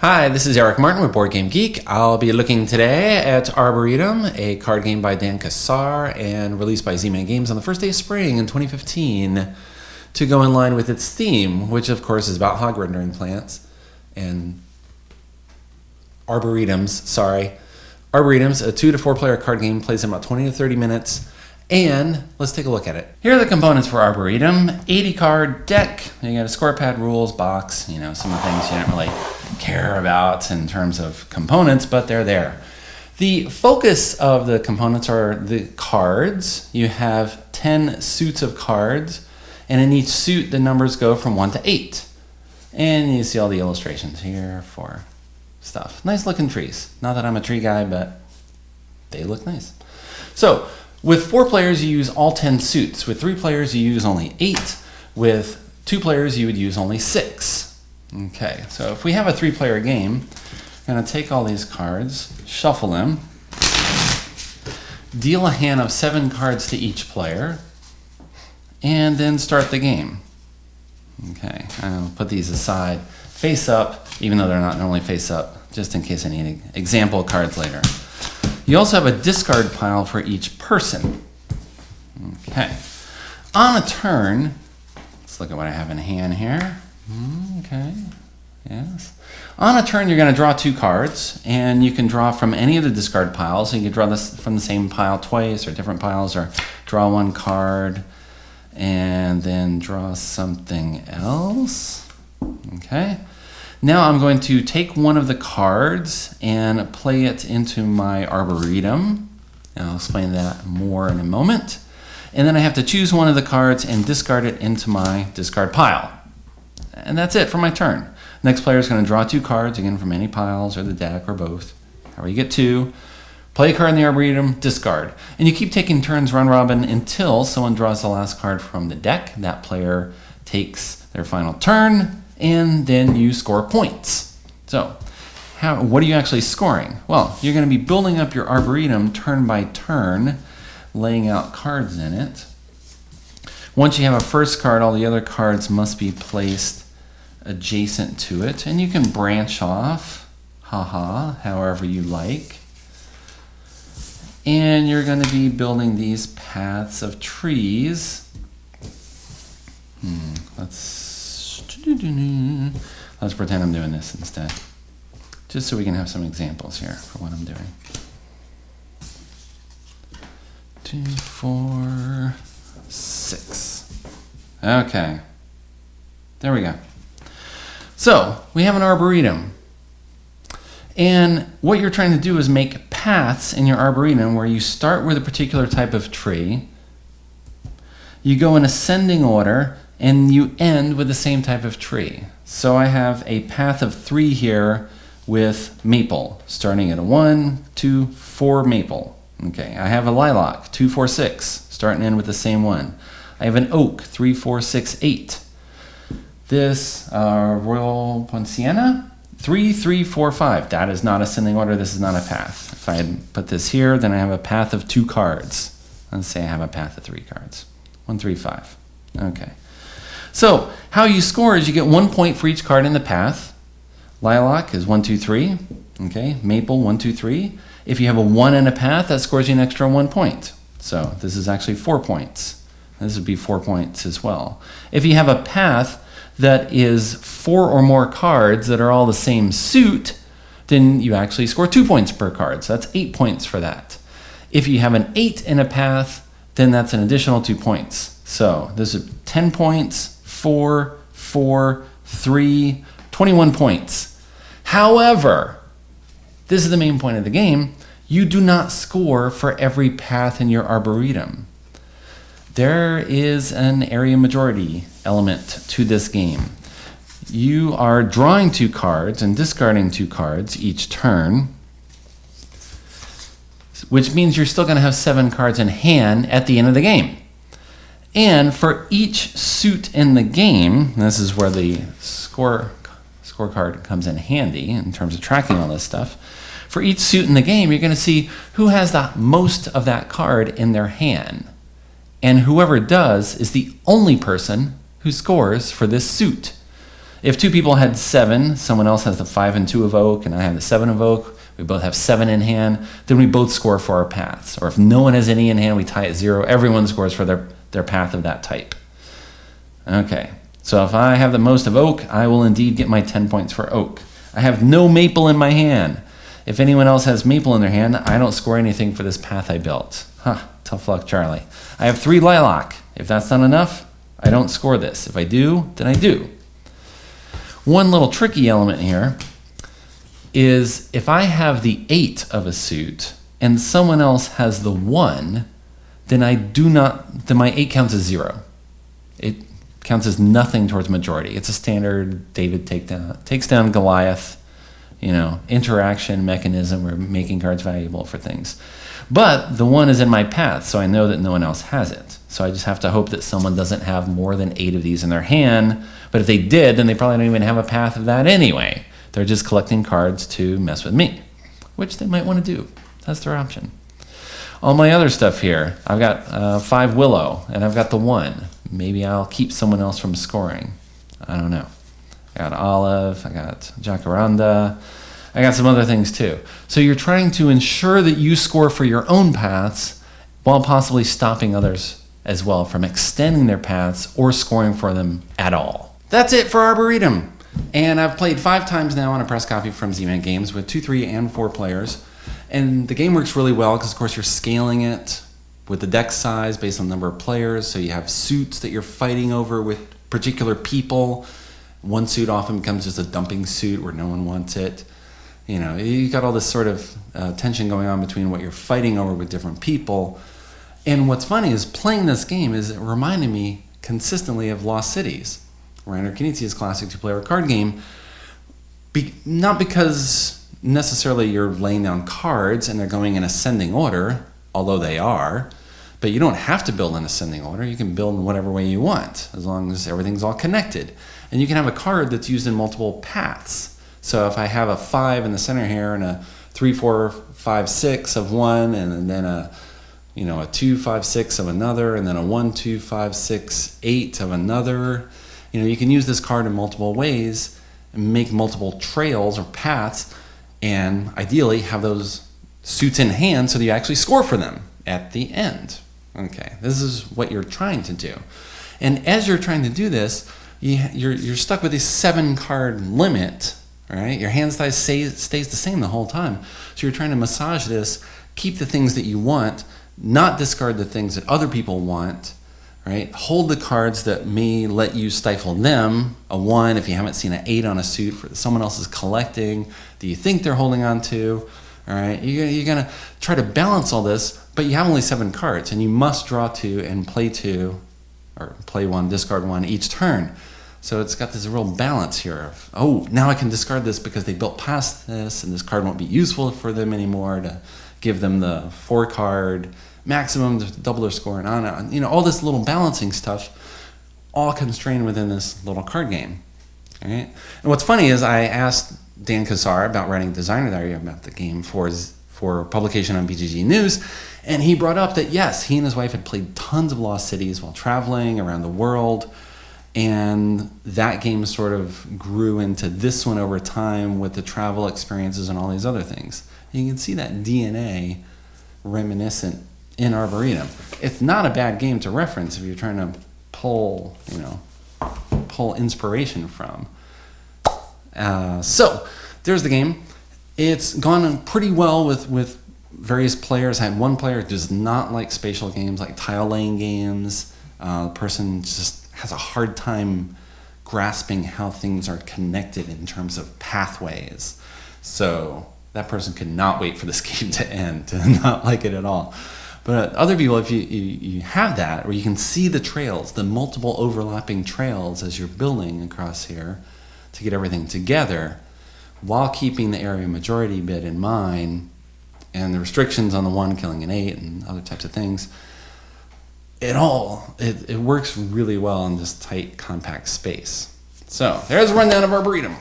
Hi, this is Eric Martin with Board Game Geek. I'll be looking today at Arboretum, a card game by Dan Cassar and released by Z-Man Games on the first day of spring in 2015 to go in line with its theme, which of course is about hog rendering plants and arboretums, Arboretum's a 2 to 4 player card game, plays in about 20 to 30 minutes. And let's take a look at it. Here are the components for Arboretum. 80 card deck. You got a score pad, rules, box, some of the things you don't really care about in terms of components, but they're there. The focus of the components are the cards. You have 10 suits of cards, and in each suit the numbers go from 1 to 8. And you see all the illustrations here for stuff. Nice looking trees. Not that I'm a tree guy, but they look nice. So, with 4 players, you use all 10 suits. With 3 players, you use only 8. With 2 players, you would use only 6. Okay, so if we have a 3-player game, I'm going to take all these cards, shuffle them, deal a hand of 7 cards to each player, and then start the game. Okay, I'll put these aside, face up, even though they're not normally face up, just in case I need example cards later. You also have a discard pile for each person. Okay. On a turn, let's look at what I have in hand here. Okay. Yes. On a turn, you're going to draw 2 cards, and you can draw from any of the discard piles. So you can draw this from the same pile twice, or different piles, or draw 1 card, and then draw something else. Okay. Now I'm going to take one of the cards and play it into my Arboretum. And I'll explain that more in a moment. And then I have to choose one of the cards and discard it into my discard pile. And that's it for my turn. Next player is going to draw 2 cards, again from any piles or the deck or both. However you get 2. Play a card in the Arboretum, discard. And you keep taking turns round robin until someone draws the last card from the deck. That player takes their final turn. And then you score points. So, what are you actually scoring? Well, you're going to be building up your Arboretum turn by turn, laying out cards in it. Once you have a first card, all the other cards must be placed adjacent to it. And you can branch off, however you like. And you're going to be building these paths of trees. Let's pretend I'm doing this instead, just so we can have some examples here for what I'm doing. 2, 4, 6. Okay, there we go. So we have an Arboretum, and what you're trying to do is make paths in your Arboretum where you start with a particular type of tree, you go in ascending order, and you end with the same type of tree. So I have a path of 3 here with maple, starting at a 1, 2, 4 maple. Okay, I have a lilac, 2, 4, 6, starting in with the same one. I have an oak, 3, 4, 6, 8. This Royal Poinciana, 3, 3, 4, 5. That is not ascending order, this is not a path. If I put this here, then I have a path of 2 cards. Let's say I have a path of 3 cards. 1, 3, 5. Okay. So, how you score is you get 1 point for each card in the path. Lilac is 1, 2, 3. Okay, maple 1, 2, 3. If you have a 1 in a path, that scores you an extra 1 point. So, this is actually 4 points. This would be 4 points as well. If you have a path that is 4 or more cards that are all the same suit, then you actually score 2 points per card. So, that's 8 points for that. If you have an 8 in a path, then that's an additional 2 points. So, this is 10 points. 4, 4, 3, 21 points. However, this is the main point of the game, you do not score for every path in your Arboretum. There is an area majority element to this game. You are drawing 2 cards and discarding 2 cards each turn, which means you're still going to have 7 cards in hand at the end of the game. And for each suit in the game, and this is where the scorecard comes in handy in terms of tracking all this stuff. For each suit in the game, you're going to see who has the most of that card in their hand. And whoever does is the only person who scores for this suit. If two people had 7, someone else has the 5 and 2 of oak, and I have the 7 of oak, we both have 7 in hand, then we both score for our paths. Or if no one has any in hand, we tie at 0. Everyone scores for their path of that type. Okay, so if I have the most of oak, I will indeed get my 10 points for oak. I have no maple in my hand. If anyone else has maple in their hand, I don't score anything for this path I built. Tough luck, Charlie. I have 3 lilac. If that's not enough, I don't score this. If I do, then I do. One little tricky element here is if I have the 8 of a suit and someone else has the 1, then then my 8 counts as 0. It counts as nothing towards majority. It's a standard David takes down Goliath, interaction mechanism or making cards valuable for things. But the 1 is in my path, so I know that no one else has it. So I just have to hope that someone doesn't have more than 8 of these in their hand. But if they did, then they probably don't even have a path of that anyway. They're just collecting cards to mess with me, which they might want to do. That's their option. All my other stuff here, I've got 5 willow, and I've got the 1. Maybe I'll keep someone else from scoring. I don't know. I got olive, I got jacaranda, I got some other things too. So you're trying to ensure that you score for your own paths while possibly stopping others as well from extending their paths or scoring for them at all. That's it for Arboretum. And I've played 5 times now on a press copy from Z-Man Games with 2, 3, and 4 players. And the game works really well because, of course, you're scaling it with the deck size based on the number of players. So you have suits that you're fighting over with particular people. One suit often becomes just a dumping suit where no one wants it. You got all this sort of tension going on between what you're fighting over with different people. And what's funny is playing this game is it reminded me consistently of Lost Cities, Reiner Knizia's classic 2-player card game. Not because necessarily you're laying down cards and they're going in ascending order, although they are, but you don't have to build in ascending order. You can build in whatever way you want, as long as everything's all connected. And you can have a card that's used in multiple paths. So if I have a 5 in the center here and a 3, 4, 5, 6 of one, and then a 2, 5, 6 of another, and then a 1, 2, 5, 6, 8 of another, you can use this card in multiple ways and make multiple trails or paths, and ideally have those suits in hand so that you actually score for them at the end. Okay, this is what you're trying to do. And as you're trying to do this, you're stuck with this 7-card limit. All right, your hand size stays the same the whole time. So you're trying to massage this, keep the things that you want, not discard the things that other people want, right? Hold the cards that may let you stifle them. A 1, if you haven't seen an 8 on a suit for someone else is collecting, that you think they're holding on to, all right? You're gonna try to balance all this, but you have only 7 cards, and you must draw 2 and play 2, or play 1, discard 1 each turn. So it's got this real balance here of, now I can discard this because they built past this, and this card won't be useful for them anymore to give them the 4-card maximum to double their score, and on. All this little balancing stuff, all constrained within this little card game. All right? And what's funny is I asked Dan Kassar about writing a designer diary about the game for publication on BGG News, and he brought up that, yes, he and his wife had played tons of Lost Cities while traveling around the world, and that game sort of grew into this one over time with the travel experiences and all these other things. And you can see that DNA reminiscent in Arboretum. It's not a bad game to reference if you're trying to pull inspiration from. So there's the game. It's gone pretty well with various players. I had one player who does not like spatial games, like tile laying games. The person just has a hard time grasping how things are connected in terms of pathways. So that person could not wait for this game to end and not like it at all. But other people, if you have that, where you can see the trails, the multiple overlapping trails as you're building across here to get everything together, while keeping the area majority bit in mind, and the restrictions on the 1 killing an 8 and other types of things, it works really well in this tight, compact space. So there's a rundown of Arboretum.